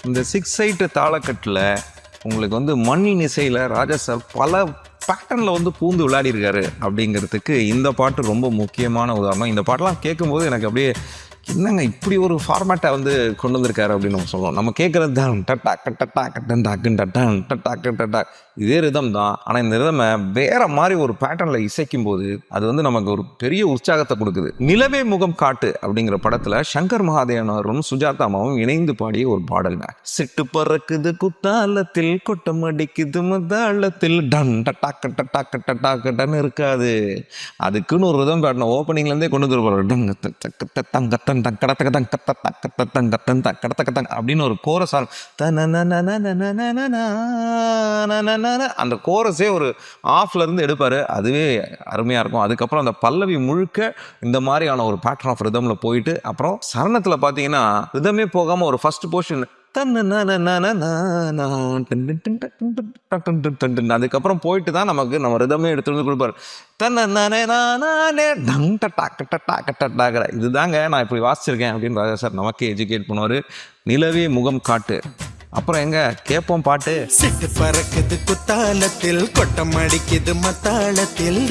இந்த 6/8 தாளக்கட்டில் உங்களுக்கு வந்து மண்ணின் இசையில் ராஜா சார் பல பேட்டர்னில் வந்து பூந்து விளையாடிருக்காரு அப்படிங்கிறதுக்கு இந்த பாட்டு ரொம்ப முக்கியமான உதாரணம். இந்த பாட்டெலாம் கேட்கும்போது எனக்கு அப்படியே என்னங்க இப்படி ஒரு ஃபார்மேட்டை வந்து கொண்டு வந்திருக்காரு அப்படின்னு நம்ம சொல்லணும். நம்ம கேட்குறது தான் டட்டா கட்டட்டா கட்டன் டாக்குன் டட்டான் டட்டா கட்டட்டா இதே ரிதம் தான். ஆனால் இந்த ரிதமை வேற மாதிரி ஒரு பேட்டர்னில் இசைக்கும் போது அது வந்து நமக்கு ஒரு பெரிய உற்சாகத்தை கொடுக்குது. நிலவே முகம் காட்டு அப்படிங்கிற படத்தில் சங்கர் மகாதேவன் அவரும் சுஜாதா அம்மாவும் இணைந்து பாடிய ஒரு பாடல்ங்க. சிட்டு பறக்குது குத்தாலத்தில் கொட்டம் அடிக்குது மத்தாளத்தில் டன் டட்டா கட்டட்டா கட்டட்டா கட்டன்னு இருக்காது. அதுக்குன்னு ஒரு ரிதம் காட்டணும். ஓப்பனிங்லேருந்தே கொண்டு வந்து அப்படின்னு ஒரு கோரஸ் அந்த கோரஸே ஒரு ஆஃப்ல இருந்து எடுப்பாரு. அதுவே அருமையா இருக்கும். அதுக்கப்புறம் அந்த பல்லவி முழுக்க இந்த மாதிரியான ஒரு பேட்டர்ன் ஆஃப் ரிதம்ல போயிட்டு அப்புறம் சரணத்துல பாத்தீங்கன்னா ரிதமே போகாம ஒரு ஃபர்ஸ்ட் போர்ஷன் அதுக்கப்புறம் போயிட்டு தான் நமக்கு நம்ம ரிதமே எடுத்து வந்து கொடுப்பாரு. இதுதாங்க நான் இப்படி வாசிச்சிருக்கேன் அப்படின்னு ராஜா சார் நமக்கு எஜுகேட் பண்ணுவாரு. நிலவே முகம் காட்டு. அப்புறம் எங்க கேட்போம் பாட்டு. சிட்டு பறக்குது குத்தாலத்தில் கொட்டம் அடிக்குது மத்தாளத்தில்